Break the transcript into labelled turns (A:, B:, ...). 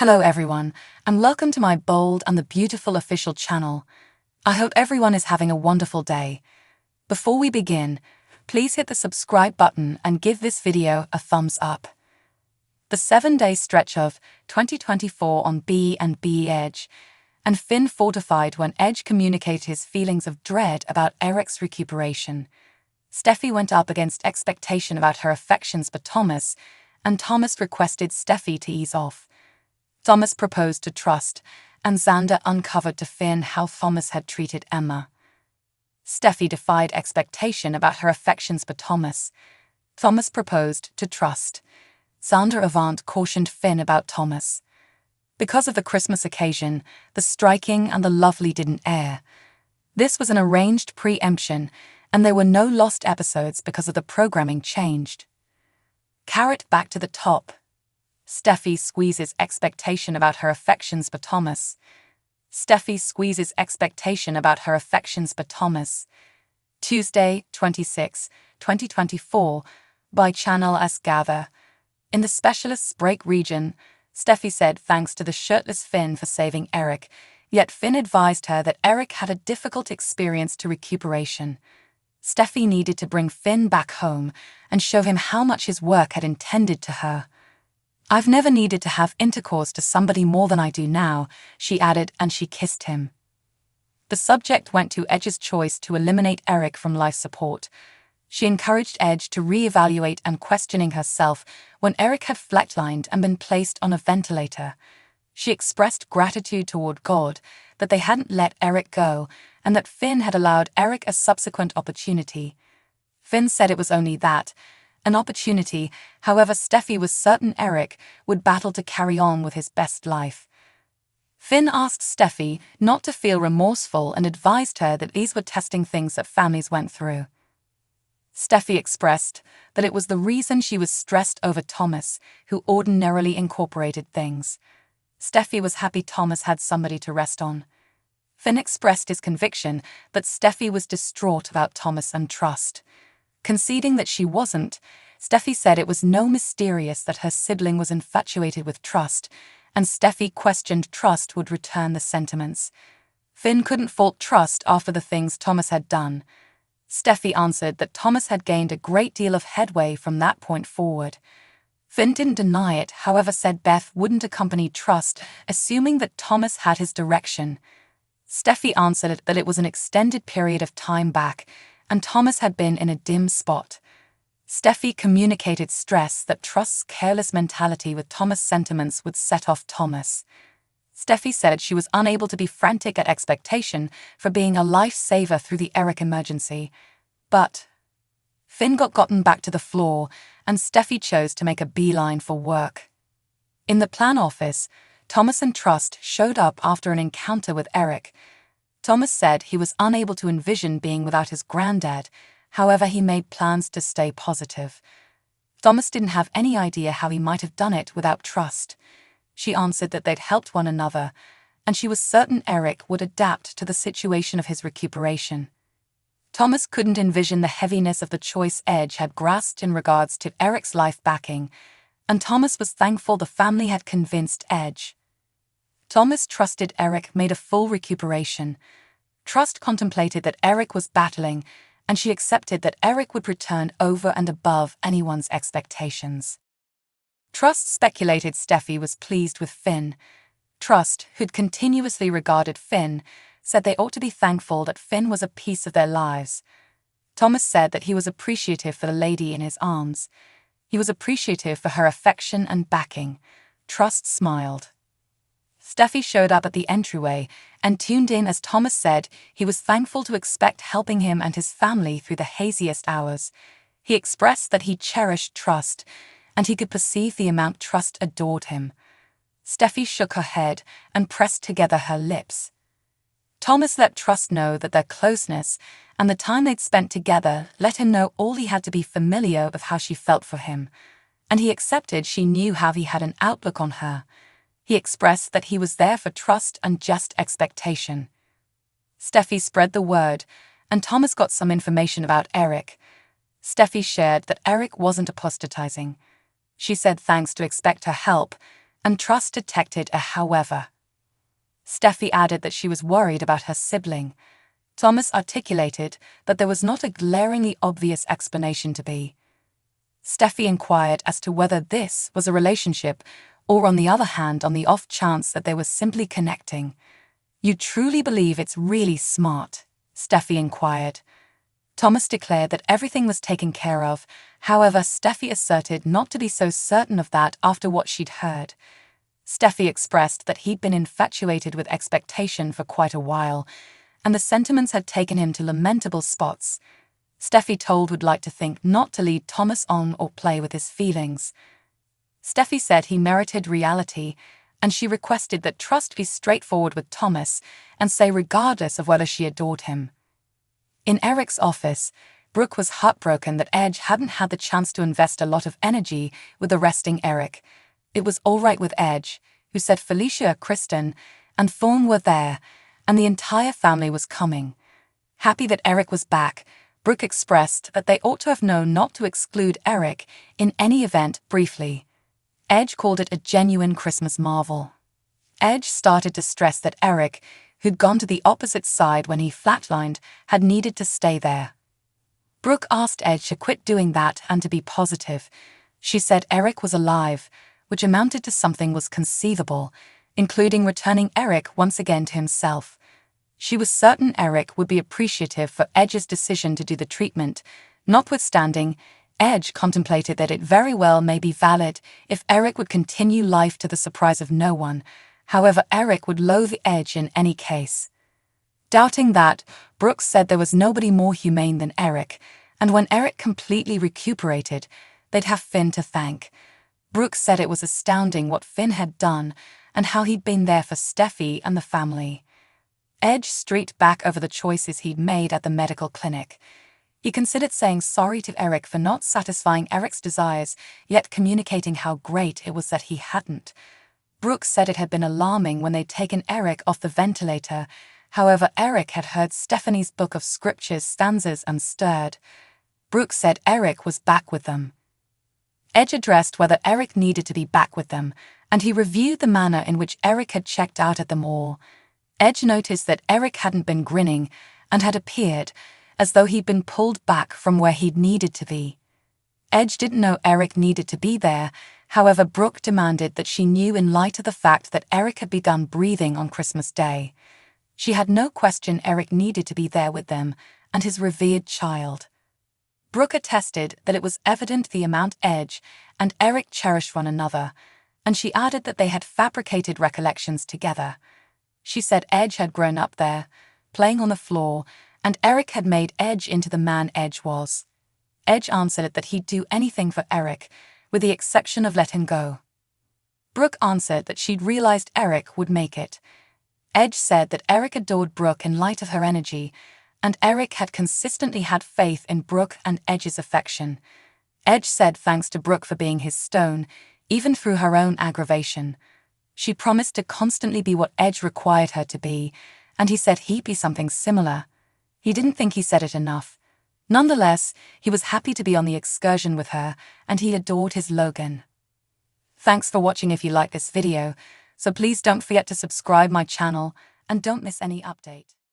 A: Hello everyone, and welcome to my bold and the beautiful official channel. I hope everyone is having a wonderful day. Before we begin, please hit the subscribe button and give this video a thumbs up. The 7-day stretch of 2024 on B&B Edge, and Finn fortified when Edge communicated his feelings of dread about Eric's recuperation. Steffi went up against expectation about her affections for Thomas, and Thomas requested Steffi to ease off. Thomas proposed to trust, and Xander uncovered to Finn how Thomas had treated Emma. Steffi defied expectation about her affections for Thomas. Thomas proposed to trust. Xander Avant cautioned Finn about Thomas. Because of the Christmas occasion, the striking and the lovely didn't air. This was an arranged preemption, and there were no lost episodes because of the programming changed. Carrot back to the top. Steffi squeezes expectation about her affections for Thomas. Steffi squeezes expectation about her affections for Thomas. Tuesday, 26, 2024, by Channel S Gather. In the specialist's break region, Steffi said thanks to the shirtless Finn for saving Eric, yet Finn advised her that Eric had a difficult experience to recuperation. Steffi needed to bring Finn back home and show him how much his work had intended to her. "I've never needed to have intercourse to somebody more than I do now," she added, and she kissed him. The subject went to Edge's choice to eliminate Eric from life support. She encouraged Edge to re-evaluate and questioning herself when Eric had flatlined and been placed on a ventilator. She expressed gratitude toward God that they hadn't let Eric go and that Finn had allowed Eric a subsequent opportunity. Finn said it was only that, an opportunity. However, Steffi was certain Eric would battle to carry on with his best life. Finn asked Steffi not to feel remorseful and advised her that these were testing things that families went through. Steffi expressed that it was the reason she was stressed over Thomas, who ordinarily incorporated things. Steffi was happy Thomas had somebody to rest on. Finn expressed his conviction that Steffi was distraught about Thomas and trust. Conceding that she wasn't, Steffi said it was no mysterious that her sibling was infatuated with Trust, and Steffi questioned Trust would return the sentiments. Finn couldn't fault Trust after the things Thomas had done. Steffi answered that Thomas had gained a great deal of headway from that point forward. Finn didn't deny it, however said Beth wouldn't accompany Trust, assuming that Thomas had his direction. Steffi answered that it was an extended period of time back, and Thomas had been in a dim spot. Steffi communicated stress that Trust's careless mentality with Thomas' sentiments would set off Thomas. Steffi said she was unable to be frantic at expectation for being a lifesaver through the Eric emergency. But Finn got gotten back to the floor, and Steffi chose to make a beeline for work. In the plan office, Thomas and Trust showed up after an encounter with Eric. Thomas said he was unable to envision being without his granddad, however he made plans to stay positive. Thomas didn't have any idea how he might have done it without Trust. She answered that they'd helped one another, and she was certain Eric would adapt to the situation of his recuperation. Thomas couldn't envision the heaviness of the choice Edge had grasped in regards to Eric's life backing, and Thomas was thankful the family had convinced Edge. Thomas trusted Eric made a full recuperation. Trust contemplated that Eric was battling, and she accepted that Eric would return over and above anyone's expectations. Trust speculated Steffi was pleased with Finn. Trust, who'd continuously regarded Finn, said they ought to be thankful that Finn was a piece of their lives. Thomas said that he was appreciative for the lady in his arms. He was appreciative for her affection and backing. Trust smiled. Steffi showed up at the entryway and tuned in as Thomas said he was thankful to expect helping him and his family through the haziest hours. He expressed that he cherished Trust, and he could perceive the amount Trust adored him. Steffi shook her head and pressed together her lips. Thomas let Trust know that their closeness and the time they'd spent together let him know all he had to be familiar of how she felt for him, and he accepted she knew how he had an outlook on her. He expressed that he was there for Trust and just expectation. Steffi spread the word, and Thomas got some information about Eric. Steffi shared that Eric wasn't apostatizing. She said thanks to expect her help, and trust detected a however. Steffi added that she was worried about her sibling. Thomas articulated that there was not a glaringly obvious explanation to be. Steffi inquired as to whether this was a relationship or, on the other hand, on the off chance that they were simply connecting. "You truly believe it's really smart?" Steffi inquired. Thomas declared that everything was taken care of. However, Steffi asserted not to be so certain of that after what she'd heard. Steffi expressed that he'd been infatuated with expectation for quite a while, and the sentiments had taken him to lamentable spots. Steffi told would like to think not to lead Thomas on or play with his feelings. Steffi said he merited reality, and she requested that trust be straightforward with Thomas and say regardless of whether she adored him. In Eric's office, Brooke was heartbroken that Edge hadn't had the chance to invest a lot of energy with arresting Eric. It was all right with Edge, who said Felicia, Kristen, and Thorne were there, and the entire family was coming. Happy that Eric was back, Brooke expressed that they ought to have known not to exclude Eric in any event briefly. Edge called it a genuine Christmas marvel. Edge started to stress that Eric, who'd gone to the opposite side when he flatlined, had needed to stay there. Brooke asked Edge to quit doing that and to be positive. She said Eric was alive, which amounted to something was conceivable, including returning Eric once again to himself. She was certain Eric would be appreciative for Edge's decision to do the treatment. Notwithstanding, Edge contemplated that it very well may be valid if Eric would continue life to the surprise of no one. However, Eric would loathe Edge in any case. Doubting that, Brooke said there was nobody more humane than Eric, and when Eric completely recuperated, they'd have Finn to thank. Brooke said it was astounding what Finn had done and how he'd been there for Steffi and the family. Edge streaked back over the choices he'd made at the medical clinic. He considered saying sorry to Eric for not satisfying Eric's desires, yet communicating how great it was that he hadn't. Brooke said it had been alarming when they'd taken Eric off the ventilator. However, Eric had heard Stephanie's book of scriptures stanzas and stirred. Brooke said Eric was back with them. Edge addressed whether Eric needed to be back with them, and he reviewed the manner in which Eric had checked out at them all. Edge noticed that Eric hadn't been grinning and had appeared as though he'd been pulled back from where he'd needed to be. Edge didn't know Eric needed to be there. However, Brooke demanded that she knew in light of the fact that Eric had begun breathing on Christmas Day. She had no question Eric needed to be there with them and his revered child. Brooke attested that it was evident the amount Edge and Eric cherished one another, and she added that they had fabricated recollections together. She said Edge had grown up there, playing on the floor, and Eric had made Edge into the man Edge was. Edge answered that he'd do anything for Eric, with the exception of let him go. Brooke answered that she'd realized Eric would make it. Edge said that Eric adored Brooke in light of her energy, and Eric had consistently had faith in Brooke and Edge's affection. Edge said thanks to Brooke for being his stone, even through her own aggravation. She promised to constantly be what Edge required her to be, and he said he'd be something similar. He didn't think he said it enough. Nonetheless, he was happy to be on the excursion with her, and he adored his Logan. Thanks for watching. If you like this video, so please don't forget to subscribe my channel and don't miss any update.